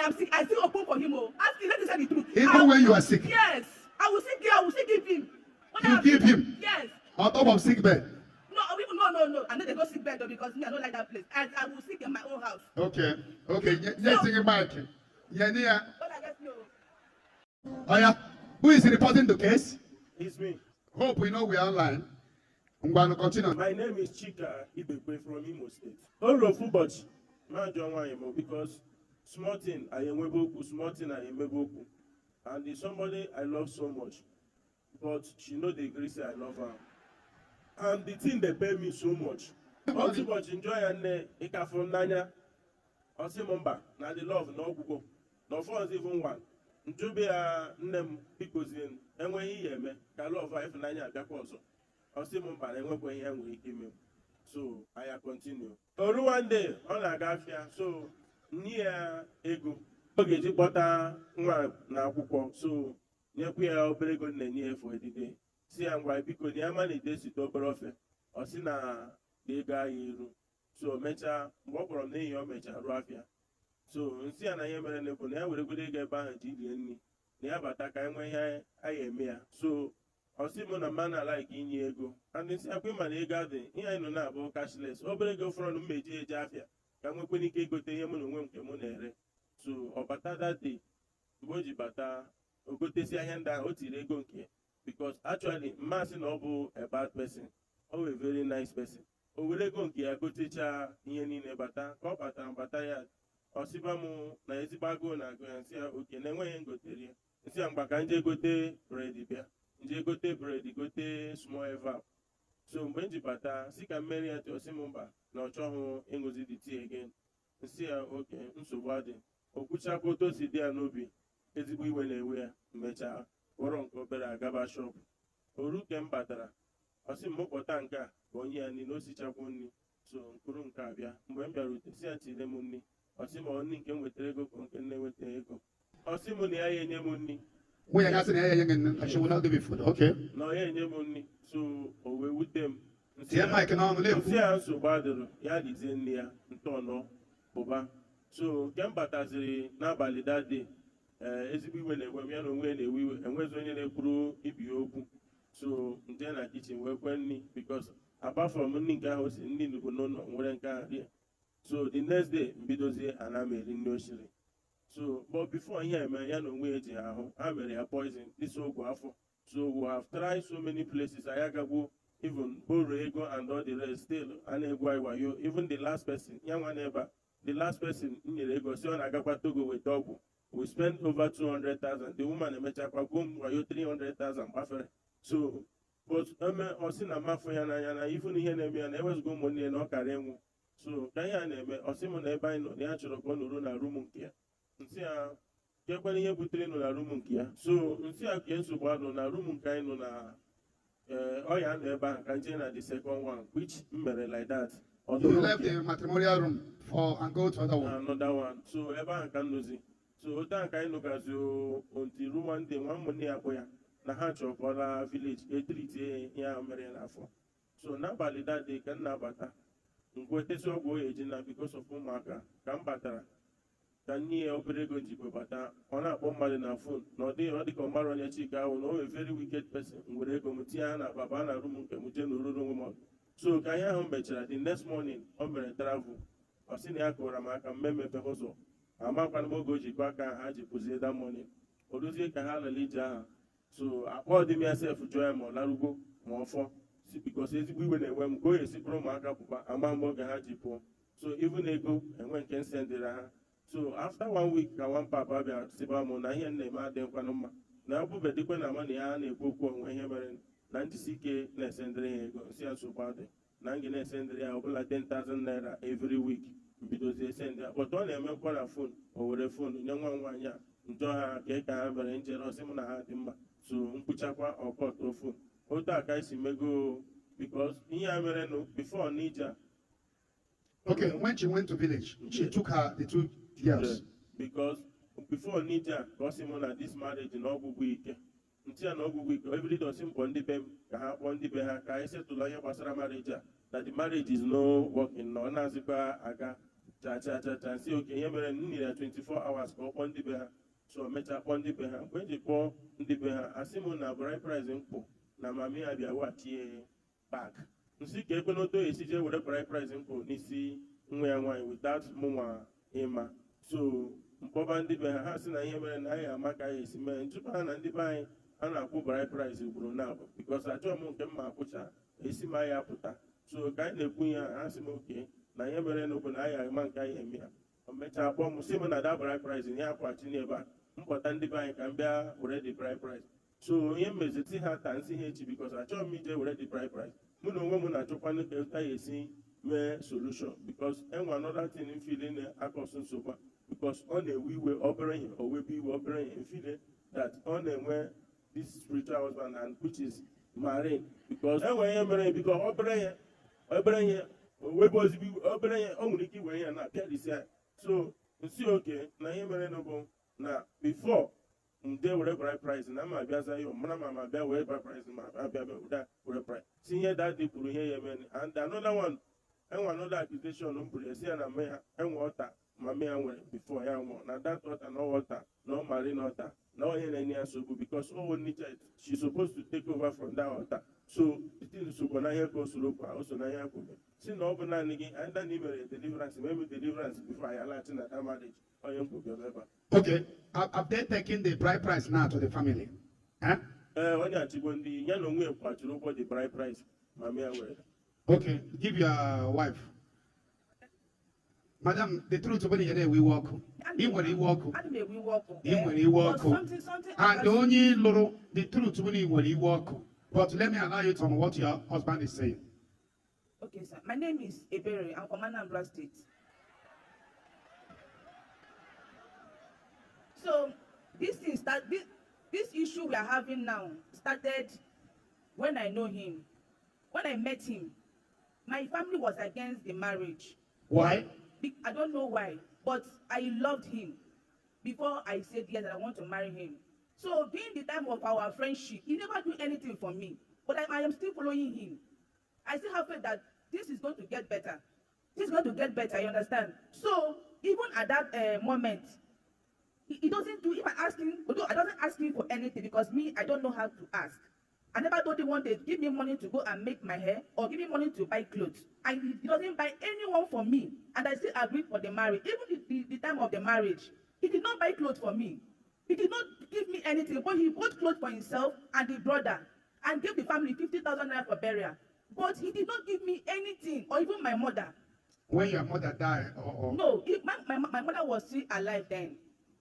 am sick, I still open for him. Oh, ask him, let me say the truth. Even when you are sick? Yes. I will still give him. You give him? Yes. On top of sick bed? No. I know they go sick bed though, because me, I don't like that place. I will sick in my own house. Okay. Let's take it back. Yeah. But I guess no. Oh yeah. Who is reporting the case? It's me. Hope we know we are online. I'm going to continue. My name is Chika Ebuka from Imo State. All of football, man, John Waymo, because small thing I am Ebuka, small thing I am Ebuka, and it's somebody I love so much, but she know the agree say I love her, and the thing they pay me so much. All too much enjoy and ika from Nanya, or Simomba, now the love no Google, no phones even one. Njube nnem because in when he me, ka love wife Nanya Gakoso. Osimumba enwekwe ihe nwere ike ime. So I continue. Oru one day ọ na-agafịa, so nye ya ego ọ ga-eji kpọta nwa na akwụkwọ, so nyekwu ya obere ego na-enye efu edide si ya ngwa biko na ya ma na-ede site obere ofe ọ sị na ego ahụ eru, so mechaa mgbe ọ kpọrọ m n'ihi o mechaa ruo afịa, so nsị ya na ihe mere n'efu na ya were godo ego ebe ahụ ji lie nri na ya bata ka enwe ihe anyị eme ya, so Osimo na man like inye ego. And this akwe na ego adị ihe anyị nọ na-abụ cashless. Obere ego front mmeji eje afịa ka nwekwe ike igote ihe mụ na onwe nke mụ na-ere. So ọ bata that day mgbe o ji bata ogotesi ahịa ndị ahụ o tiri ego nke, because actually mmasị na ọ bụ a bad person, ọ a very nice person. O were ego nke ya gotecha ihe niile bata ka ọ bata ya ọsịba mụ na ezigbo agụụ na agụ ya nsị ya oke na enweghị ngotere ya nsị ya mgba ka nje gote bread bịa nje gote bread gote small evap. So mgbe nji bata si ka mmeri ya tụọ sị m mba na ọ chọghị ịṅụzi the tea again. Nsị ya oke nsogbu adị okwuchakwa otu o si dị ya n'obi, ezigbo iwe na-ewe ya, mechaa kpọrọ nke obere agaba shop. Oru ke m batara ọsị m kpọta nke a ka onye ya nri na osichakwu nri, so mkpụrụ nke a bịa mgbe m bịara ute si ya tire m nri, ọsị m nri nke m wetara ego ka nke na-eweta ego, ọsị m na ya enye m nri. When you're asking her, she will not give you food. Okay. No, yeah, enye m nri, so o wee wute m. Yeah, Mike, now live. Nsị ya nsogbu adịrị ya dịzie nri ya ntọọnọ bụba. So nke m bataziri n'abalị that day, ezigbo iwe na-ewe m ya na onwe na-ewe iwe, enwezi onye na-ekwuru ibi okwu. So nje na kitchen wee kwe nri, because apart from nri nke ahụ si nri n'ugbo n'ụlọ nwere nke ahụ rie. So the next day mbidozie ana m eri nri o shiri. So but before here man ya no onwe eji ahụ ha mere ya poison this ogwu afọ. So we have tried so many places ayagagbo, even borrow ego and all the rest, still ana-egwu wayo. Even the last person ya nwa neighbor, the last person nyere ego si ọ na-agakwa Togo weta ọgwụ. We spent over 200,000. The woman emechakwa go wayo 300,000 gbafere. So but ọ sị na mafọ ya n'anya na even ihe na-eme ya na ewezụga ụmụnne na ọ kara enwu. So ka ihe a na-eme ọ sị m na ebe anyị nọ na ya chọrọ ka ọ nọrọ na room nke ya. Nsị ya kekwere ihe butere nọ na room nke ya. So nsị ya ke nsogbu anọ na room nke anyị nọ na ọ ya nọ ebe ahụ ka nje na the second one, which mere like that. You left the matrimonial room for and go to another one. Another one. So ebe ahụ ka nnozi. So otu ahụ ka anyị nọgazi until one day nwa ụmụnne ya kpọ ya na ha chọkwara village etritie ya mere n'afọ. So n'abalị that day ka m na-abata ngwetesi ọgwụ oyi eji na because of ụmụaka ka m batara ka nye ya obere ego njikwa bata ọ na-akpọ mmadụ na fon na ọ dị ka ọ mara onye Chika ahụ na o nwere very wicked person, nwere ego m tinye ha na baba na room nke m jee n'oruru onwe m. So ka ihe ahụ mechara the next morning o mere travel, ọ sị na ya kụwara m aka mmemepe ụzọ amakwana m oge o jikwa aka ha ji pụzie that morning o dozie ka ha lele ije aha. So akpọ dị m ya sef jụọ ya ma ọ larugbo ma ọfọ si because ezigbo iwe na-enwe m ka o esi kpụrụ ụmụaka pụkwa ama mgbe oge ha ji pụọ. So even ego enwe nke nsendịrị ha. So after 1 week ka one papa bịa sịba m na ihe na-eme adịghịkwanụ mma na ọ bụbedikwe na ama na ya na-ekwu okwu onwe ihe mere na ntịsi ike na-esendịrị ya ego. Nsị ya nsogbu adị na m na-esendịrị ya ọbụla 10,000 naira every week mbidozie esendị ya, but ọ na-emekwa na fon o were fon nye nwa nwaanyị a njọ ha ka ha mere njere ọsị m na ha dị mma. So mkpuchakwa ọkọtụ fon otu a ka esi mego because ihe a mere no before Nija. Okay, when she went to village, she took the 2 girls. Yeah, because before Nija gosi m na this marriage na ọgwụgwụ ike ntị ya na ọgwụgwụ ike every day osi mkpọ ndị be m ka ha kpọọ ndị be ha ka anyị setụlụ ihe gbasara marriage a, that the marriage is no working na ọ na-azịkwa aga cha si okay ihe mere m nyere 24 hours ka ọ kpọọ ndị be ha so mecha kpọọ ndị be ha mgbe eji kpọọ ndị be ha asị m na bride price mkpụ na mami ya bịa waghachie bak nsị ka ekwe n'otu esi jee were bride price mkpụ n'isi nwa ya nwaanyị without mụnwa ịma so mkpọba ndị be ha ha sị na ihe mere na anyị ama ka anyị esi mee ntụpụ ha na ndị be anyị a na-akwụ bride price ugboro na abụ bikos achọọ m nke mma akwụcha esi m ahịa pụta so ka anyị na-ekwu ihe ha sị m oke na ihe mere na obodo anyị ama nke anyị eme ya o mechaa kpọọ m sị m na da bride price nye akwụghachi n'ebe a mpụta ndị be anyị ka m bịa were the bride price so ihe mmeziti ha taa nsị ha echi bikos achọghị m ije were the bride price mụ na onwe m na-achọkwanụ ka ụta ya esi mee solution bikos enwe another thing mfili na-akọsụ nsogbu a bikos ọ na-ewe iwe obere ihe o webe iwe obere ihe mfile that ọ na-enwe this spiritual husband and which is marine bikos enwe ihe mere biko obere ihe o webe ozigbo iwe obere ihe o nwere ike iwere ya na apịalisi ya so nsi oke na ihe mere n'ụbụ na before nde were bride price na ma abịaza ya mara ma bịa were bride price ma abịa ụda were price si ihe dadi kwuru ihe ya eme and another one enwe another accusation m bụrụ esi ya na mme ha enwe ọta ma mme ya nwere before ya nwụọ na that ọta na ọta na ọ mara na ọta na onye na-enye ya nsogbu because o niche she's supposed to take over from that ọta so iti nsogbu na ihe ka o soro kwa o so na ihe kwuru si na ọ bụ naanị gị anyị na imere deliverance ma eme deliverance before anyị alaghachi na that marriage onye mkpụbi ebe a. Okay, have they taken the bride price now to the family? Huh? Onye achịgbo ndị ya na onwe kwachiri ụgwọ the bride price ma mee were. Okay, give your wife. Madam, the truth when you we walk. In when you walk. In when you walk. And only little the truth when you walk. But let me allow you to know what your husband is saying. Okay, sir. My name is Ebere. I'm from Anambra State. So this issue we are having now started when I know him. When I met him, my family was against the marriage. Why? I don't know why, but I loved him before I said yes, I want to marry him. So during the time of our friendship, he never do anything for me, but I am still following him. I still have faith that this is going to get better. This is going to get better, you understand? So even at that moment, he doesn't do, if I ask him, although I don't ask him for anything because me, I don't know how to ask. I never told him one day, give me money to go and make my hair or give me money to buy clothes. And he doesn't buy anyone for me. And I still agreed for the marriage. Even the time of the marriage, he did not buy clothes for me. He did not give me anything, but he bought clothes for himself and the brother and gave the family 50,000 naira for burial. But he did not give me anything, or even my mother. When your mother died? No, my mother was still alive then.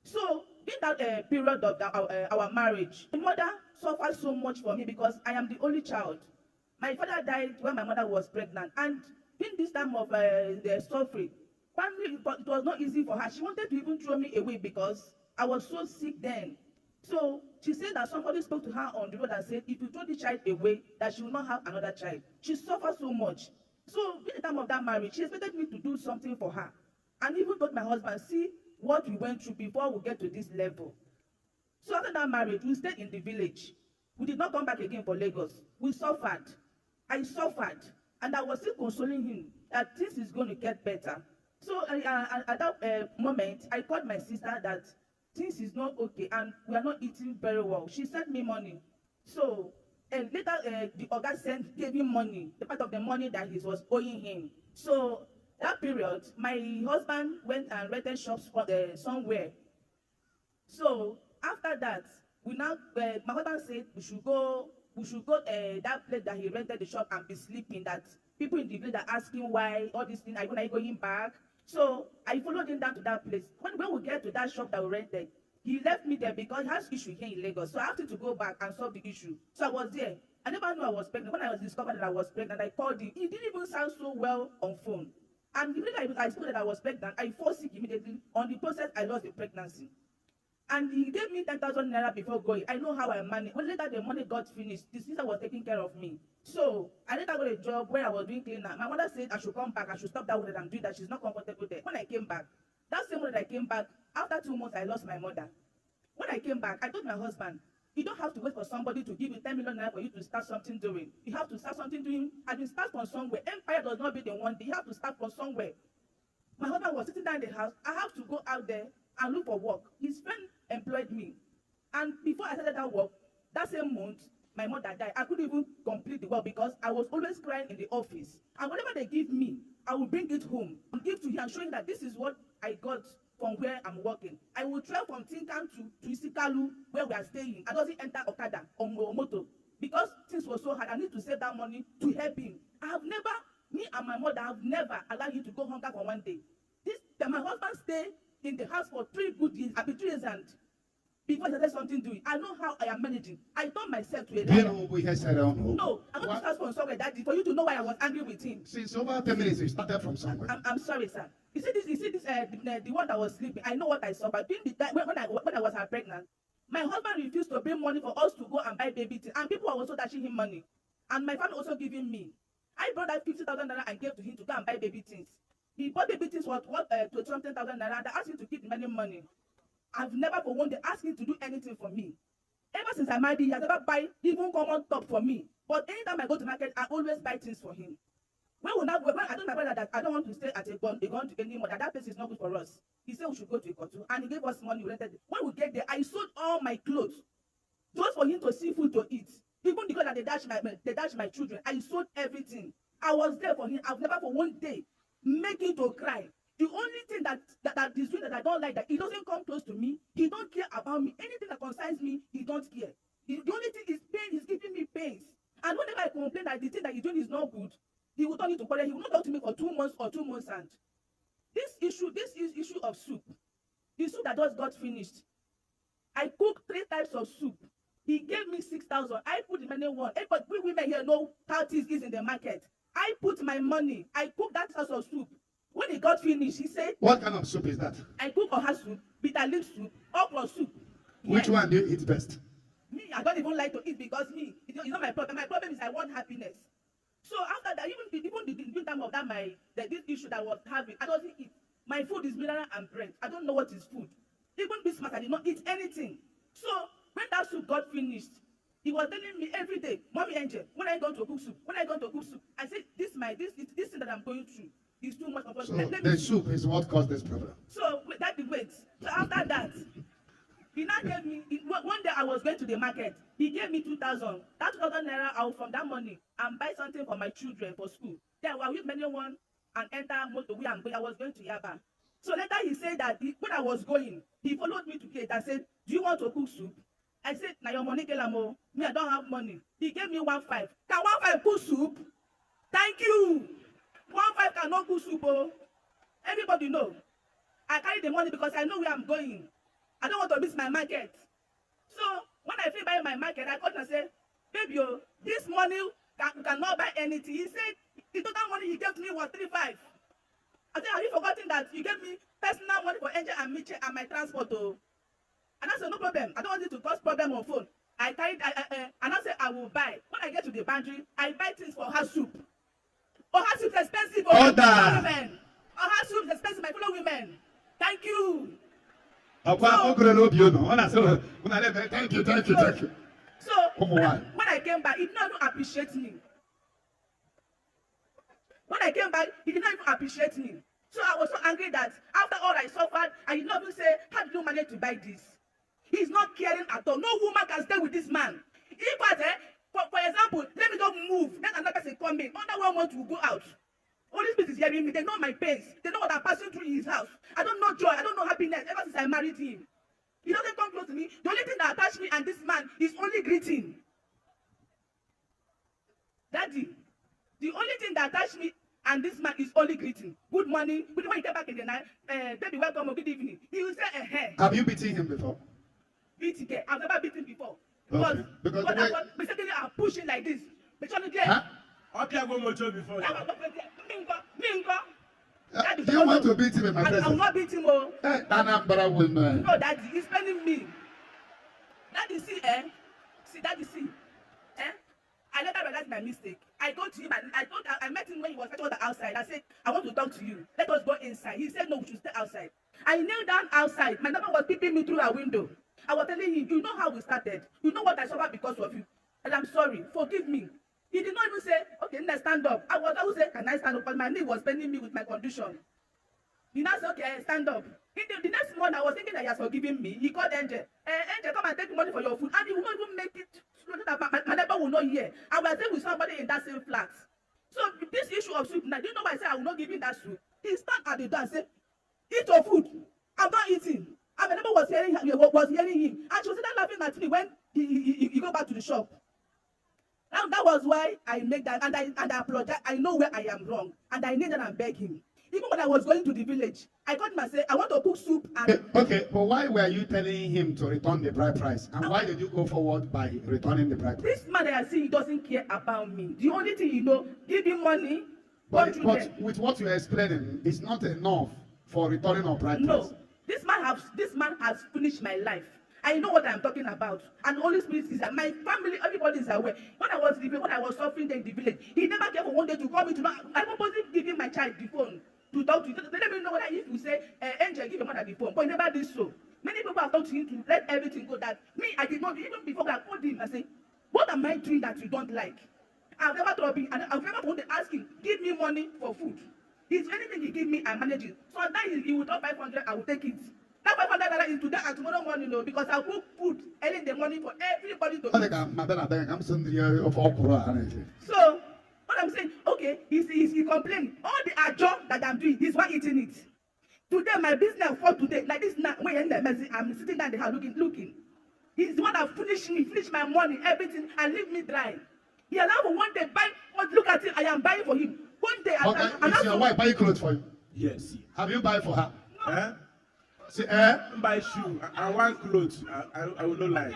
So, in that period of our marriage, my mother suffered so much for me because I am the only child. My father died when my mother was pregnant. And in this time of the suffering, finally, it was not easy for her. She wanted to even throw me away because I was so sick then. So she said that somebody spoke to her on the road and said, if you throw the child away, that she will not have another child. She suffered so much. So in the time of that marriage, she expected me to do something for her. And even told my husband, see what we went through before we get to this level. So after that marriage, we stayed in the village. We did not come back again for Lagos. We suffered. I suffered. And I was still consoling him that this is going to get better. So at that moment, I called my sister that things is not okay and we are not eating very well. She sent me money. So later, the Oga gave him money, the part of the money that he was owing him. So that period, my husband went and rented shops for somewhere. So after that, we now my husband said we should go that place that he rented the shop and be sleeping. That people in the village are asking why all these things. Are you going back? So I followed him down to that place. When we get to that shop that we rented, he left me there because he has issue here in Lagos. So I have to go back and solve the issue. So I was there. I never knew I was pregnant. When I was discovered that I was pregnant, I called him. He didn't even sound so well on phone. And immediately I spoke that I was pregnant, I fall sick immediately. On the process, I lost the pregnancy. And he gave me 10,000 naira before going. I know how I managed. When later the money got finished, the sister was taking care of me. So I later got a job where I was doing cleaner. My mother said I should come back. I should stop that work that I'm doing, that she's not comfortable there. When I came back, that same morning I came back, after 2 months, I lost my mother. When I came back, I told my husband, you don't have to wait for somebody to give you 10 million naira for you to start something doing. You have to start something doing, and you start from somewhere. Empire does not build in one day. You have to start from somewhere. My husband was sitting down in the house. I have to go out there and look for work. His friend employed me. And before I started that work, that same month, my mother died. I couldn't even complete the work because I was always crying in the office. And whatever they give me, I will bring it home and give to him and show him that this is what I got from where I'm working. I will travel from Tinkan to Isikalu, where we are staying. I doesn't enter Okada or Moto because things were so hard. I need to save that money to help him. Me and my mother have never allowed him to go hunger for one day. My husband stayed in the house for 3 good years, 3 years and before I started something doing. I know how I am managing. I turned myself to a liar. Do you know what we have said on? No, I'm going to ask for somewhere, Daddy, for you to know why I was angry with him. Since over 10 minutes, we started from somewhere. I'm sorry, sir. You see this, the one that was sleeping. I know what I saw, but when I was pregnant, my husband refused to bring money for us to go and buy baby things, and people were also dashing him money, and my family also giving me. I brought that 50,000 naira and gave to him to go and buy baby things. He bought baby things worth to something thousand naira. They asked him to keep the money. I've never for one day asked him to do anything for me. Ever since I married, he has never buy even common top for me. But anytime I go to market, I always buy things for him. When I told my brother that I don't want to stay at a gun anymore, that place is not good for us. He said we should go to Ikotu, and he gave us money. We rented it. When we get there, I sold all my clothes just for him to see food to eat. Even because they dash my children, I sold everything. I was there for him. I've never for one day make him to cry. The only thing that is doing that I don't like, that he doesn't come close to me. He don't care about me. Anything that concerns me, he don't care. The only thing is pain. He's giving me pains. And whenever I complain that the thing that he's doing is not good, he will turn it to quarrel. He will not talk to me for 2 months or 2 months. And this is issue of soup. The soup that just got finished. I cooked 3 types of soup. He gave me 6,000. I put the money one. But we women here know how things is in the market. I put my money. I cooked that house of soup. When it got finished, he said, "What kind of soup is that?" I cook oha soup, bitter leaf soup, okra soup. Which one do you eat best? Me, I don't even like to eat because it's not my problem. My problem is I want happiness. So after that, even the time of that this issue that I was having, I don't eat. My food is mineral and bread. I don't know what is food. Even this month, I did not eat anything. So when that soup got finished, he was telling me every day, "Mommy Angel, when I go to cook soup, I said this thing that I'm going through is too much. So the soup is what caused this problem. So that the wait. So after that, he now gave me. One day I was going to the market. He gave me 2,000. That 2,000 naira out from that money and buy something for my children for school. Then I will many one and enter motor. I was going to Yaba. So later he said that when I was going, he followed me to gate and said, "Do you want to cook soup?" I said, "Na your money, Kelamo. Me, I don't have money." He gave me 1,500. Can 1,500 cook soup? Thank you. 1,500 cannot cook soup. Oh. Everybody know. I carry the money because I know where I'm going. I don't want to miss my market. So when I feel buy my market, I called and said, "Baby, oh, this money cannot buy anything." He said the total money he gave to me was 3,500. I said, "Have you forgotten that you gave me personal money for Angel and Miche and my transport?" Oh. And I said, "No problem. I don't want you to cause problem on phone." I carried and I said, "I will buy." When I get to the boundary, I buy things for her soup. Oh, her soup is expensive. Oh, women. Oh, her soup is expensive, my fellow women. Thank you. Thank you. So when I came back, he did not even appreciate me. When I came back, he did not even appreciate me. So I was so angry that after all I suffered, I did not even say, "How did you manage to buy this?" He's not caring at all. No woman can stay with this man. If for example, let me just move, then another person come in. Under 1 month will go out. All these people is hearing me. They know my pains. They know what I'm passing through in his house. I don't know joy. I don't know happiness ever since I married him. He doesn't come close to me. The only thing that attached me and this man is only greeting. Daddy, the only thing that attached me and this man is only greeting. Good morning. Good morning. Get back in the night. Baby, welcome or good evening. He will say, Have you beaten him before? Beating? I've never beaten before. Okay. Because I was mistakenly pushing like this. Huh? Okay, I go motor before. Do you want to beat him in my presence? I will not beat him. Oh. Anambra woman. No, Daddy, he's spending me. Daddy, see, Daddy, see. I let her realize my mistake. I go to him and I met him when he was outside. I said, "I want to talk to you. Let us go inside." He said, "No, we should stay outside." I knelt down outside. My mother was peeping me through her window. I was telling him, "You know how we started. You know what I suffered because of you. And I'm sorry. Forgive me." He did not even say, "Okay, let's stand up." I would say, "Can I stand up?" Because my knee was bending me with my condition. The now say, okay, stand up. The next morning, I was thinking that he has forgiven me. He called Angel. Angel, come and take money for your food. And he will not even make it so that my neighbor will not hear. And we are staying with somebody in that same flat. So this issue of soup, now, do you know why I say I will not give him that soup? He stand at the door and say, eat your food. I'm not eating. And my neighbor was hearing him. And she was sitting laughing at me when he go back to the shop. Now that was why I make that, and I apologize. I know where I am wrong, and I need that and beg him. Even when I was going to the village, I called him and said, I want to cook soup. And Okay, but why were you telling him to return the bride price? And why did you go forward by returning the bride price? This man that I see, he doesn't care about me. The only thing give him money. But with what you're explaining, it's not enough for returning of bride price. No, this man has finished my life. I know what I'm talking about. And the Holy Spirit is that my family, everybody is aware. When I was suffering in the village, he never came for one day to call me to know. I purposely give him my child the phone to talk to you. Let me know whether if you say, Angel, give your mother the phone. But he never did so. Many people have talked to him to let everything go. That me, I did not, even before I called him, I said, what am I doing that you don't like? I've never told him, and I've never wanted to ask him, give me money for food. If anything he give me, I manage it. So that he will talk 500, I will take it. That 500 is today and tomorrow morning, because I cook food early in the morning for everybody to eat. So, what I'm saying, okay, he complaining. All the ajo that I'm doing, he's one eating it. Today, my business for today, like this now, when I'm sitting down in the house looking. He's the one that finished my money, everything, and leave me dry. He allowed for one day buy. Look at it, I am buying for him. One day, is your wife buying clothes for you? Yes. Have you buy for her? No. See, Buy shoe. I want clothes. I will not lie.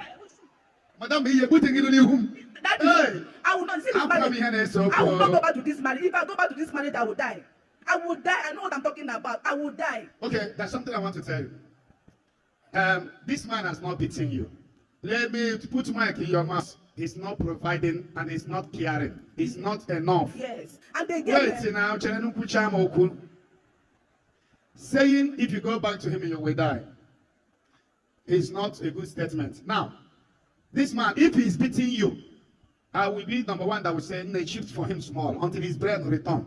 Madam, you're putting it in your home. Hey, I will not see this marriage. I will not go back to this marriage. If I go back to this marriage, I will die. I will die. I know what I'm talking about. I will die. Okay, there's something I want to tell you. This man has not beaten you. Let me put mic in your mouth. He's not providing and he's not caring. It's not enough. Yes. And they get wait now, saying if you go back to him you will die. It's not a good statement. Now, this man, if he's beating you, I will be number one that will say, no, shift for him small until his brain return.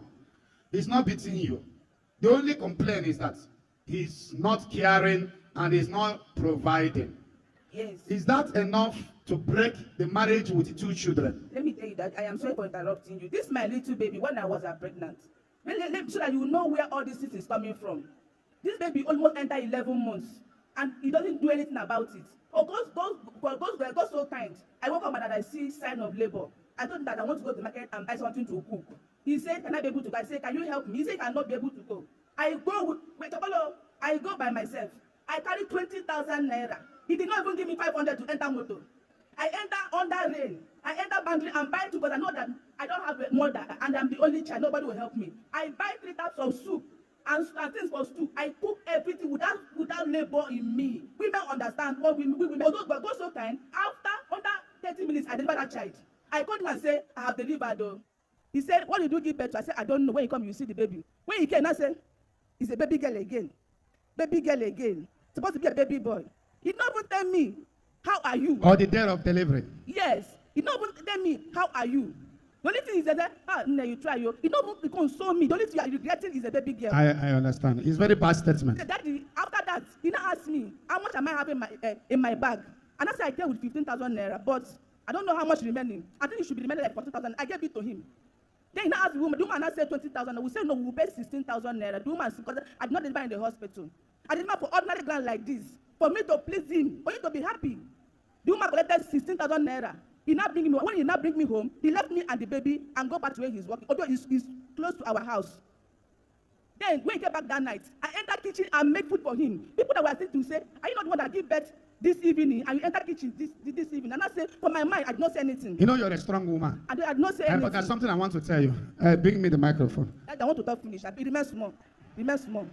He's not beating you. The only complaint is that he's not caring and he's not providing. Yes. Is that enough to break the marriage with 2 children? Let me tell you that I am sorry for interrupting you. This my little baby when I was pregnant. So that you know where all this is coming from. This baby almost entered 11 months and he doesn't do anything about it. Oh, God so kind. I woke up and I see sign of labor. I told him that I want to go to the market and buy something to cook. He said, can I be able to go? I said, can you help me? He said, I cannot be able to go. I go by myself. I carry 20,000 naira. He did not even give me 500 to enter motor. I enter under rain. I enter boundary and buy 2 because I know that I don't have a mother and I'm the only child. Nobody will help me. I buy 3 types of soup and things for stew. I cook everything without labor in me. Women understand what women but go so kind. Under 30 minutes, I delivered that child. I called him and said, I have delivered though. He said, what did you give birth to? I said, I don't know. When you come, you see the baby. When he came, I said, it's a baby girl again. Baby girl again. It's supposed to be a baby boy. He did not even tell me, how are you? Or the day of delivery. Yes. He did not even tell me, how are you? The only thing is that, you try. You don't even console me. The only thing you are regretting is a baby girl. I understand. It's very bad statement. Daddy, after that, he now asked me, how much am I having in my bag? And I said, I came with 15,000 naira, but I don't know how much remaining. I think it should be remaining like 40,000. I gave it to him. Then he now asked the woman now said 20,000. We said, no, we will pay 16,000 naira. The woman, because I did not deliver in the hospital. I did not for ordinary ground like this. For me to please him, for him to be happy. The woman collected 16,000 naira. He now bring me, when he now bring me home, he left me and the baby and go back to where he's working. Although he's close to our house. Then when he came back that night, I entered kitchen and make food for him. People that were sitting to say, are you not the one that give birth this evening? And you enter kitchen this evening. And I said, for my mind, I did not say anything. You know you're a strong woman. I did not say anything. But there's something I want to tell you. Bring me the microphone. I want to talk finish. It remains small. Remains small.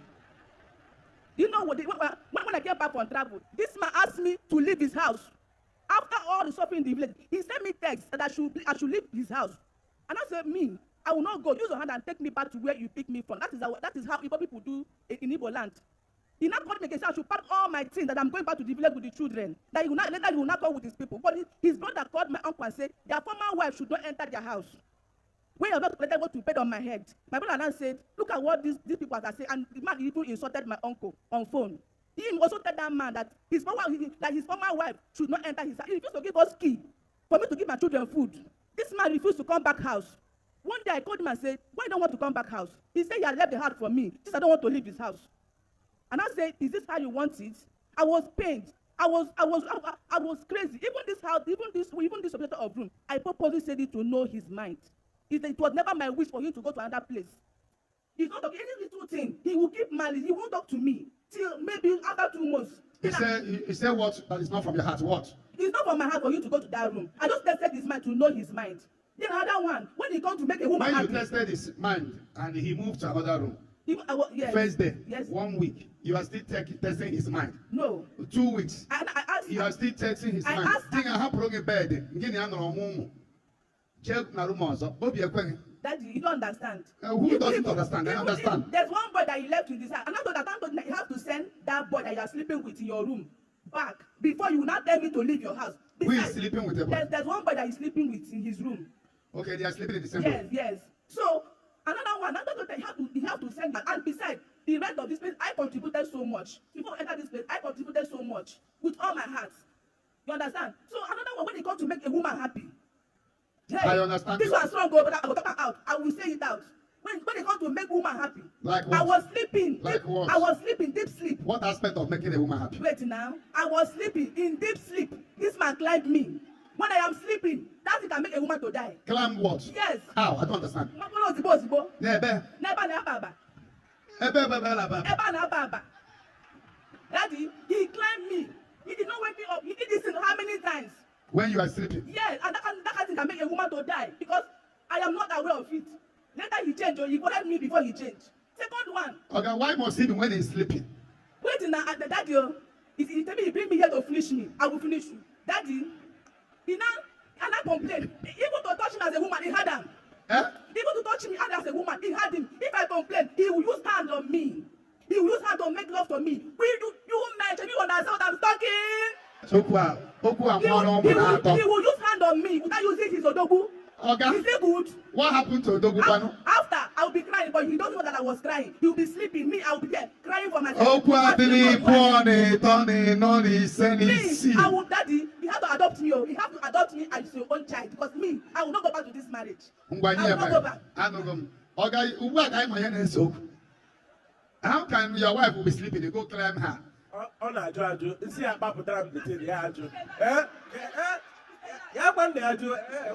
You know what? When I came back from travel, this man asked me to leave his house. After all the suffering in the village, he sent me text that I should leave his house. And I said, me, I will not go. Use your hand and take me back to where you picked me from. That is how Igbo people do in Igbo land. He now called me again, said I should pack all my things that I'm going back to the village with the children. That later he will not go with his people. But his brother called my uncle and said, their former wife should not enter their house. When you're not collected what to pay on my head, my brother now said, look at what these people are saying. And the man even insulted my uncle on phone. He also told that man that his former wife should not enter his house. He refused to give us key for me to give my children food. This man refused to come back house. One day I called him and said, why you don't want to come back house? He said he had left the house for me. Since I don't want to leave his house. And I said, is this how you want it? I was pained. I was crazy. Even this house, even this operator of room, I purposely said it to know his mind. It was never my wish for him to go to another place. He's not talking any little thing. He will keep malice. He won't talk to me till maybe after 2 months. He said what? That is not from your heart. What? It's not from my heart for you to go to that room. I just tested his mind to know his mind. Then another one, when he comes to make a woman happy. When you tested his mind and he moved to another room. Yes. First day, yes. 1 week, you are still testing his mind. No. 2 weeks, I asked you are still testing his mind. Think I have broken bed. Daddy, you don't understand. Who doesn't understand? I understand. There's one boy that you left in this house. And I thought that you have to send that boy that you are sleeping with in your room back before you will not tell me to leave your house. Who is sleeping with the boy? There's one boy that is sleeping with in his room. Okay, they are sleeping in the same room. Yes. So another thought that you have to send that. And besides, the rest of this place, I contributed so much. Before I enter this place, I contributed so much with all my heart. You understand? So another one, when it comes to make a woman happy. Hey, I understand. This one strong, but I will talk out. I will say it out. When it comes to make woman happy. Like what? I was sleeping. Like what? I was sleeping, deep sleep. What aspect of making a woman happy? Wait now. I was sleeping in deep sleep. This man climbed me. When I am sleeping, that thing can make a woman to die. Climb what? Yes. How? I don't understand. Daddy, he climbed me. He did not wake me up. He did this how many times? When you are sleeping? Yes, and that thing can make a woman to die because I am not aware of it. Later he changed, or he corrected me before he changed. Second one. Okay, why must he be when he's sleeping? Wait now, Daddy, he tell me he bring me here to finish me. I will finish you. Daddy, he now cannot complain. Even to touch him as a woman, he had him. Even to touch me as a woman, he had him. If I complain, he will use hand on me. He will use hand to make love to me. You mention, you understand what I'm talking? So, he will use hand on me without using his odogu. Okay. Is it good? What happened to Odogu Banu? After, I will be crying, but he doesn't know that I was crying. He will be sleeping. Me, I will be there crying for myself. Please, I will, Daddy, you have to adopt me. You have to adopt me as your own child because me, I will not go back to this marriage. I will not go back. How can your wife will be sleeping? You go climb her.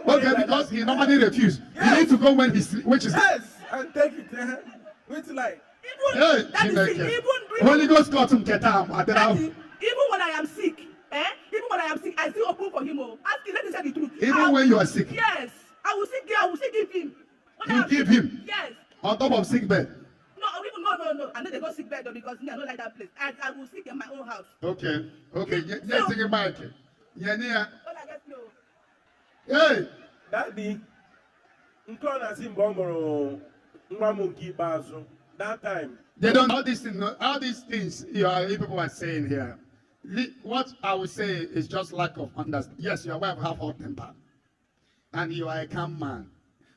Okay, because he normally refuses. Yes. He needs to go when he sleeps, which is yes, and take it with like. Holy Ghost got him get out. Even when I am sick, I still open for him. Ask him, let me say the truth. Even when you are sick. Yes, I will still give him. You give him. Yes. On top of sick bed. No. I know they go sick bed though because me, I don't like that place. I will sick in my own house. Okay. Let's take a mic. Yeah. Hey, Daddy, that time. They don't know all these things you people are saying here. What I would say is just lack of understanding. Yes, your wife have hot temper, and you are a calm man.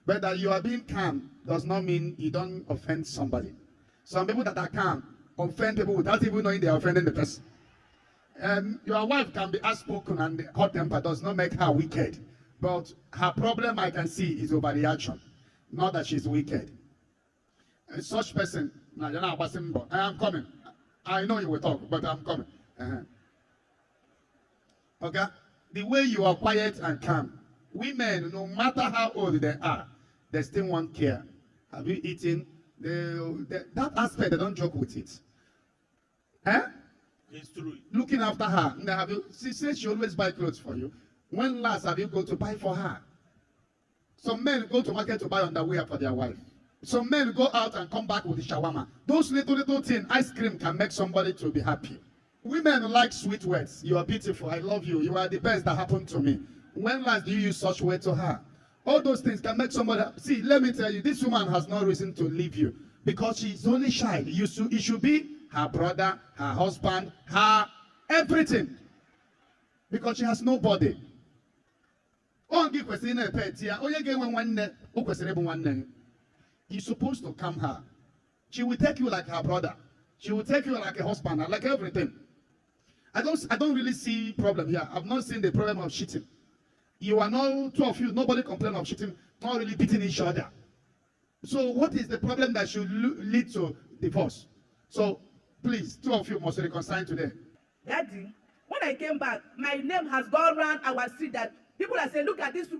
But that you are being calm does not mean you don't offend somebody. Some people that are calm offend people without even knowing they are offending the person. Your wife can be outspoken and hot temper does not make her wicked. But her problem I can see is overreaction, not that she's wicked. And such person, I am coming. I know you will talk, but I'm coming. Okay? The way you are quiet and calm, women, no matter how old they are, they still want care. Have you eaten? That aspect, they don't joke with it. It's true. Looking after her. She says she always buy clothes for you. When last have you go to buy for her? Some men go to market to buy underwear for their wife. Some men go out and come back with the shawarma. Those little things, ice cream can make somebody to be happy. Women like sweet words. You are beautiful. I love you. You are the best that happened to me. When last do you use such words to her? All those things can make somebody happy. See, let me tell you, this woman has no reason to leave you because she's only shy. It should be her brother, her husband, her everything. Because she has nobody. On give question a pet here. Oh, you get one net. Oh, question one name. You're supposed to calm her. She will take you like her brother. She will take you like a husband, like everything. I don't really see problem here. I've not seen the problem of cheating. You are not, two of you, nobody complain of cheating, not really beating each other. So what is the problem that should lead to divorce? So please, two of you must reconcile today. Daddy, when I came back, my name has gone around our street that people are saying, look at this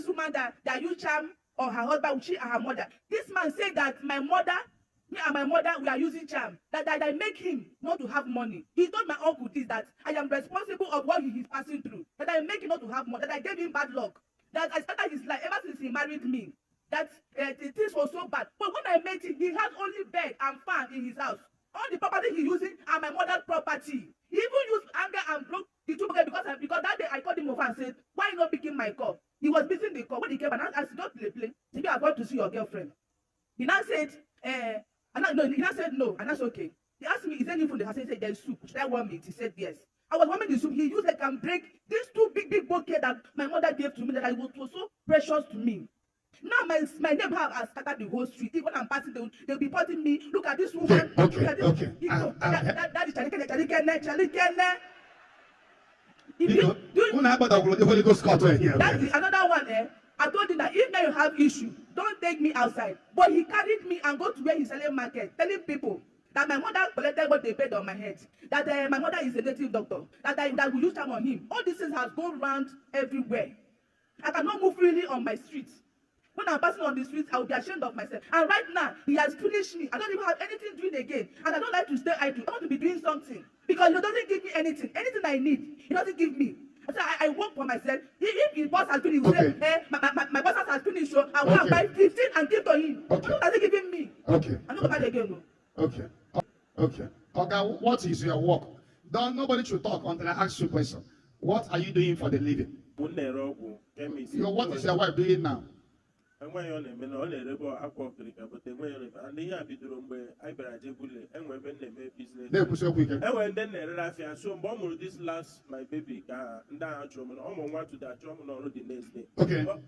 woman that you charm, or her husband, she and her mother. This man said that me and my mother, we are using charm. That I make him not to have money. He told my uncle this, that I am responsible of what he is passing through. That I make him not to have money. That I gave him bad luck. That I started his life ever since he married me. That the things were so bad. But when I met him, he had only bed and fan in his house. All the property he using are my mother's property. He even used anger and broke the two because that day I called him over and said, why not picking my call? He was missing the call. When he came and asked, don't play. Maybe I'm going to see your girlfriend. He now said, he now said no, and that's okay. He asked me, is there any food in the house? He said, there's soup. Should I warm it? He said, yes. I was warming the soup. He used like and break these two big bouquet that my mother gave to me that was so precious to me. Now my name has scattered the whole street. Even I'm passing, they'll be putting me. Look at this woman. Okay. Look at this. Okay. That is Chalikene. That is another one. I told him that if now you have issue, don't take me outside. But he carried me and go to where he's selling market, telling people that my mother collected what they paid on my head. That my mother is a native doctor. That we use time on him. All these things has gone round everywhere. I cannot move freely on my streets. When I'm passing on the streets, I will be ashamed of myself. And right now, he has finished me. I don't even have anything doing again. And I don't like to stay idle. I want to be doing something. Because he doesn't give me anything. Anything I need, he doesn't give me. So I work for myself. If his boss has finished, he will say, hey, my boss has finished, so I will have buy 15 and give to him. Okay. What does he giving me? Okay. I'm not going again. No. Okay. Okay. Okay, what is your work? Nobody should talk until I ask you a question. What are you doing for the living? What is your wife doing now? Enweghị ọ na-eme na ọ na-erebe akwa ọkirika but enweghị ọ na ihe a bidoro mgbe anyị bịara Jebule enwe ebe na-eme biznes enwe ndị na-erere afịa so mgbe ọ mụrụ this last my baby ka ndị agha chụrụ m na ọ mụ nwa tuda chụọ m n'ọrụ the next day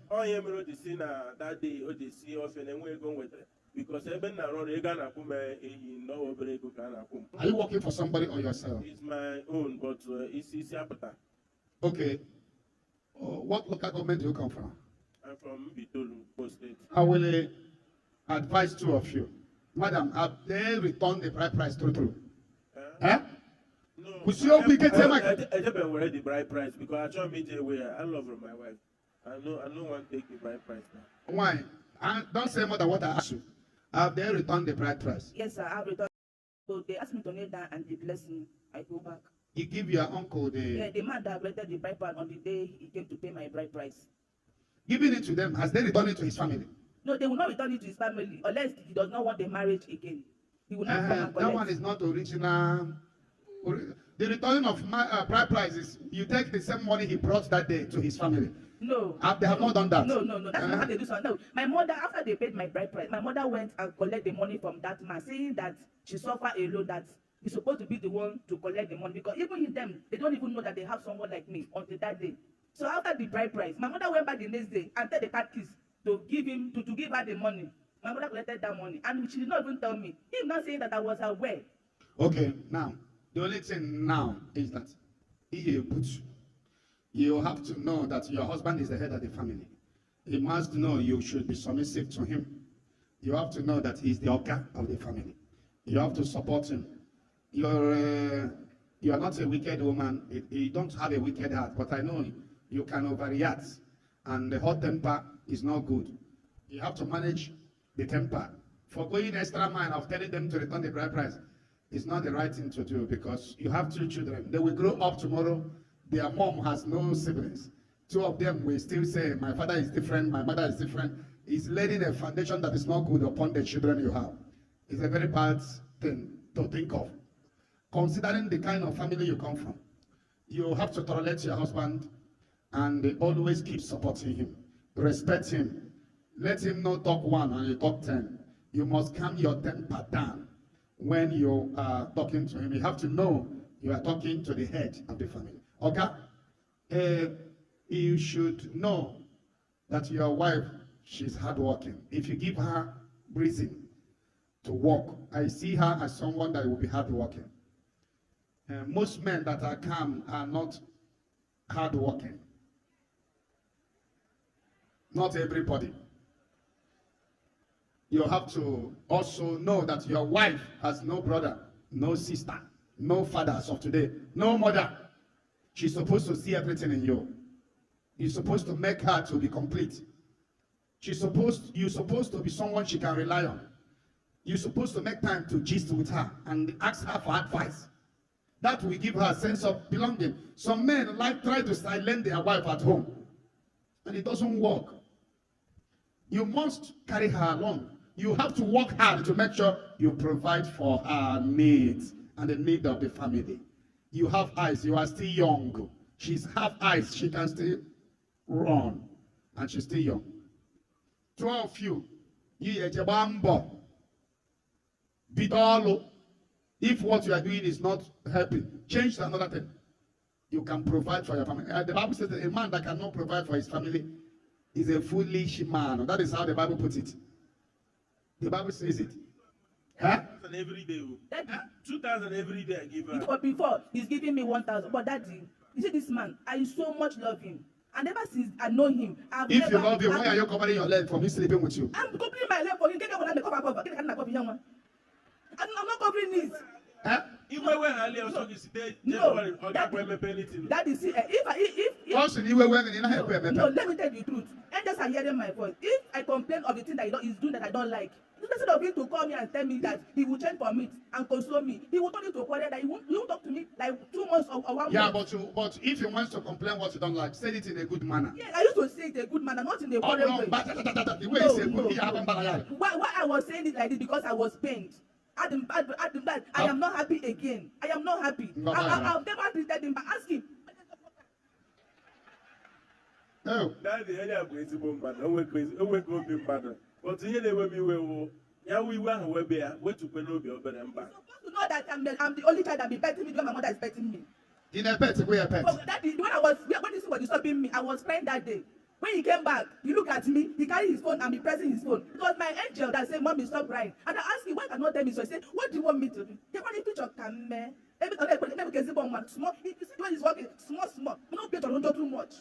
onye mere o ji si na that day o ji si ofe na enwe ego nwetara because ebe m na-arụ ọrụ ego a na-akwụ m ehi n'ọwa obere ego ka a na-akwụ m. Are you working for somebody or yourself? It's my own but isi apụta. Okay. What local government do you come from? I'm from Bitolu, Post State. I will advise two of you. Madam, have they returned the bride price through? No. I just already the bride price because I try to meet I love my wife. I don't want to take the bride price now. Why? Don't say more than what I asked you. Have they returned the bride price? Yes, sir. I've returned. So they asked me to kneel down and they blessed me. I go back. You give your uncle the... Yeah, the man that rented the bride price on the day he came to pay my bride price. Giving it to them, has they returned it to his family? No, they will not return it to his family unless he does not want the marriage again. He will not come and collect. That one is not original. The returning of bride price is you take the same money he brought that day to his family. No. They have not done that. No. That's not how they do something. No. My mother, after they paid my bride price, my mother went and collected the money from that man, saying that she suffered a loan that he's supposed to be the one to collect the money because even them, they don't even know that they have someone like me until that day. So after the bride price, my mother went back the next day and tell the cat kids to give him to give her the money. My mother collected that money and she did not even tell me. Him not saying that I was aware. Okay, now the only thing now is that you have to know that your husband is the head of the family. He must know you should be submissive to him. You have to know that he's the organ of the family. You have to support him. You are not a wicked woman. You don't have a wicked heart, but I know you can overreact, and the hot temper is not good. You have to manage the temper. For going extra mile of telling them to return the bride price is not the right thing to do because you have 2 children. They will grow up tomorrow. Their mom has no siblings. 2 of them will still say, my father is different, my mother is different. It's laying a foundation that is not good upon the children you have. It's a very bad thing to think of. Considering the kind of family you come from, you have to tolerate your husband and always keep supporting him. Respect him. Let him not talk 1 and you talk 10. You must calm your temper down when you are talking to him. You have to know you are talking to the head of the family. Okay? You should know that your wife, she's hardworking. If you give her reason to work, I see her as someone that will be hardworking. Most men that are calm are not hardworking. Not everybody. You have to also know that your wife has no brother, no sister, no fathers of today, no mother. She's supposed to see everything in you. You're supposed to make her to be complete. You're supposed to be someone she can rely on. You're supposed to make time to gist with her and ask her for advice. That will give her a sense of belonging. Some men try to silence their wife at home, and it doesn't work. You must carry her along. You have to work hard to make sure you provide for her needs and the need of the family. You have eyes. You are still young. She's half eyes. She can still run, and she's still young. 12 you ejebambo bidolo. If what you are doing is not helping, change to another thing. You can provide for your family. The Bible says that a man that cannot provide for his family is a foolish man. That is how the Bible puts it. The Bible says it. Huh? Every day. 2,000 every day I give her. But before, he's giving me 1,000. But daddy, you see this man, I so much love him. And ever since I know him, if you love him, why are you covering your leg from him sleeping with you? I'm covering my leg for him. I'm not covering this. Huh? No, that is it. No, let me tell you the truth. Angels are hearing my voice. If I complain of the thing that he's doing that I don't like, instead of him to call me and tell me that he will change for me and console me, he will turn it to a quarrel that he won't talk to me like 2 months or 1 month. Yeah, but if he wants to complain what you don't like, say it in a good manner. Yeah, I used to say it in a good manner, not in a quarrel way. The way you say good, Why I was saying it like this? Because I was pained. I am not happy again. I am not happy. I've never treated him, but ask him. No. Daddy, I am crazy, but I went crazy. I went go be mad. But here they will be well. Yeah, we were be where to pay no bill, but I'm back. You know that I'm the only child that be petting me because my mother is petting me. In a pet, we are pet. But daddy, when this was disturbing me, I was crying that day. When he came back, he looked at me, he carried his phone and be pressing his phone. It was my angel that said, Mommy, stop crying. And I asked him, why cannot tell me? So he said, what do you want me to do? He wanted to picture camera. Every time small, when he's walking, small. No picture, don't do too much.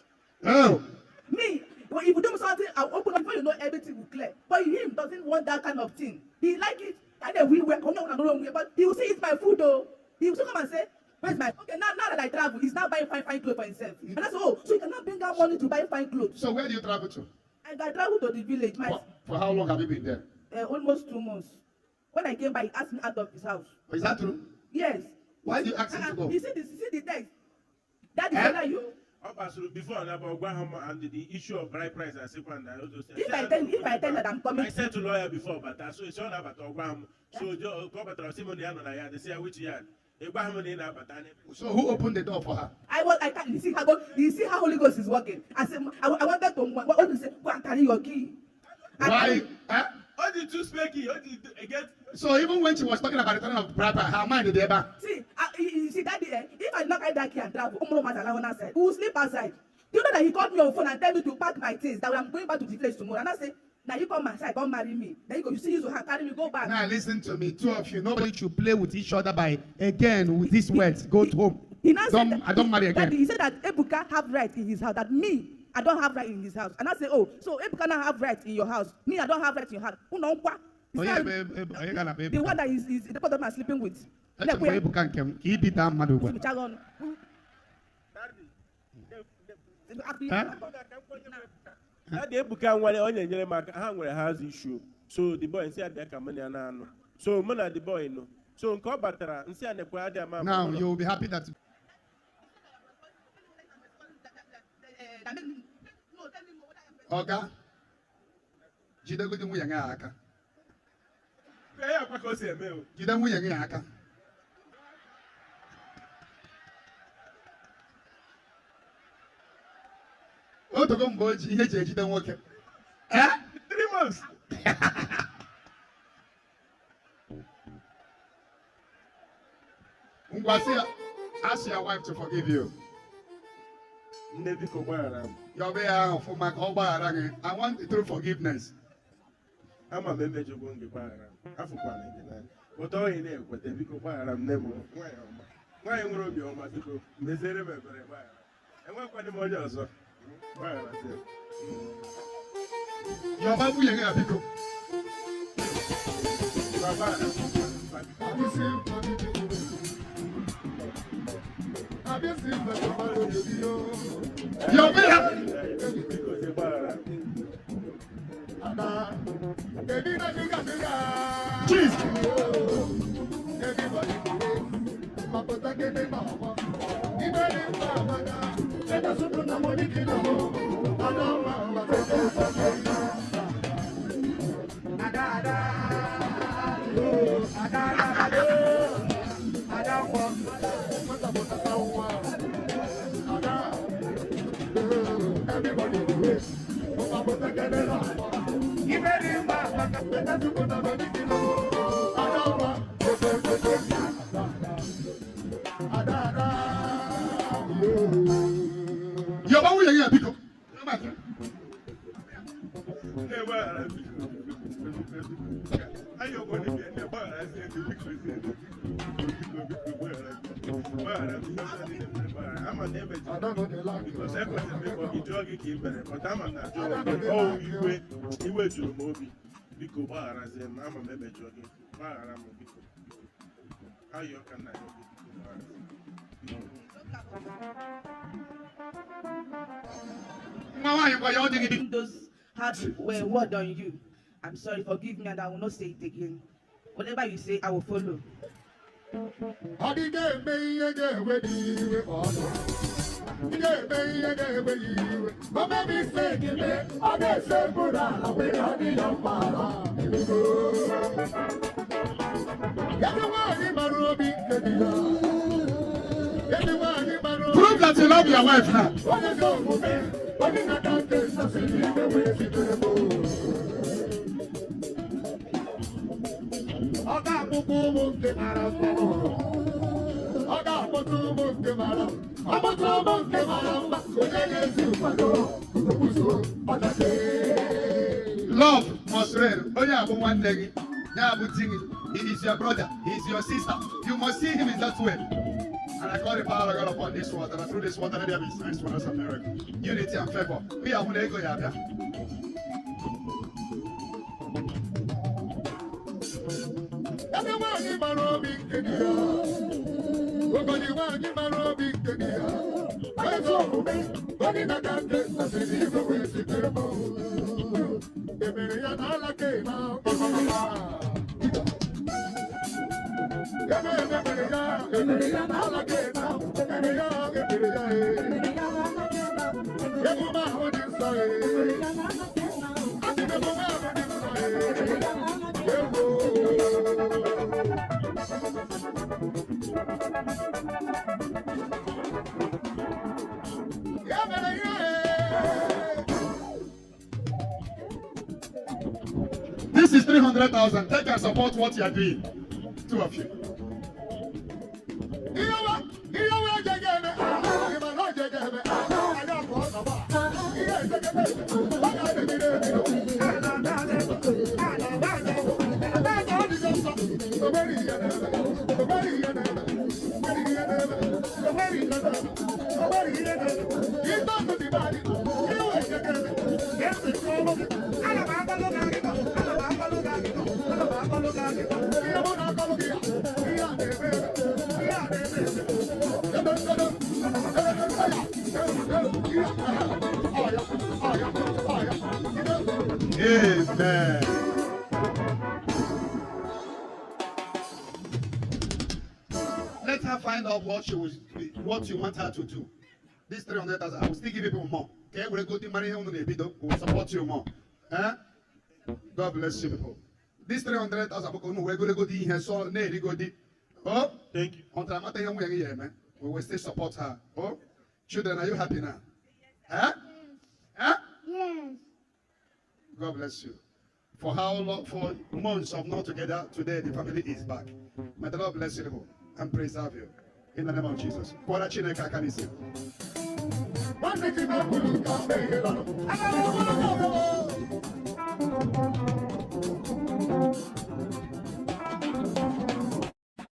Oh. Me, if you do something, I'll open up before you know everything will clear. But him doesn't want that kind of thing. He like it. And then we were but he will say it's my food though. He will still come and say, where's my okay now that I travel, he's now buying fine clothes for himself. And I said, oh, so you cannot bring out money to buy fine clothes. So where do you travel to? I travel to the village. For how long have you been there? Almost 2 months. When I came back, he asked me out of his house. Is that true? Yes. Why do you ask him to go? You see the text. That is whether you. Before and the issue of bride price and second, I also said. If I tell that I'm coming. I said to lawyer before, but I saw it's all about Obama. So Joe, go back to Simon Yana, they say which yard. So who opened the door for her? I can't. You see how Holy Ghost is working. I said, I wanted to. What do you say? Go and carry your key. Why? How did you speak? How did you get? So even when she was talking about the turn of bride, her mind is there. See, you see that if I not carry that key and travel, we will sleep outside. Do you know that he called me on phone and tell me to pack my things that I'm going back to the place tomorrow? And I say, now you come my side, come marry me. Then you see you carry me, go back. Now listen to me, 2 of you. Nobody should play with each other by again with these words. Go home. I don't marry again. He said that Ebuka have right in his house. That me, I don't have right in his house. And I say, oh, so Ebuka now have right in your house. Me, I don't have right in your house. Who know what? The one that is the person I'm sleeping with. He beat that man over. That the Ebuka one only nyere maka ha nwere house issue. So the boy say that money na no. So man the boy no. So nke obatara nsi anekwa ade ama. Now you will be happy that Oga jide gudi mu yanga aka. Ya akwa ka o si eme o. Jide mu yanga aka. Otogo mbo ji ihe je ejide nwoke. 3 months. Ask your wife to forgive you. Nebiko Baram. Your way out for my Oba. I want true forgiveness. I'm a member of the Baram. African. But all in there, but the Biko Baram never. Why am I on my people? Miserable. And what kind of money also? Your babu yang abiko. Your Because I was a drug but I'm not joking. Oh, you went to the movie. Because bar as a mamma maybe jogging. Bar, how you can Those hard word on you. I'm sorry, forgive me, and I will not say it again. Whatever you say, I will follow. Prove that you love your wife now. Love must reign. Oh yeah, but one day, he is your brother, he is your sister. You must see him in that way. And I call the power of God upon this water, and through this water, let there be signs, wonders, and miracles. Unity and favor. We are going to go here. This is 300,000. Take and support what you are doing. Two of you. Amen. Let her find out what you want her to do. This 300,000, I will still give people more. Okay, we'll go to marry him on the video. We'll support you more. God bless you people. This 300,000, we're going to go to here. So, oh, thank you. We will still support her. Oh, children, are you happy now? Huh? Huh? Yes. God bless you. For how long? For months of not together, today the family is back. May the Lord bless you and preserve you. In the name of Jesus. nwanne ji na bulu ka mmeghela. Agara ụlọ ọzọ.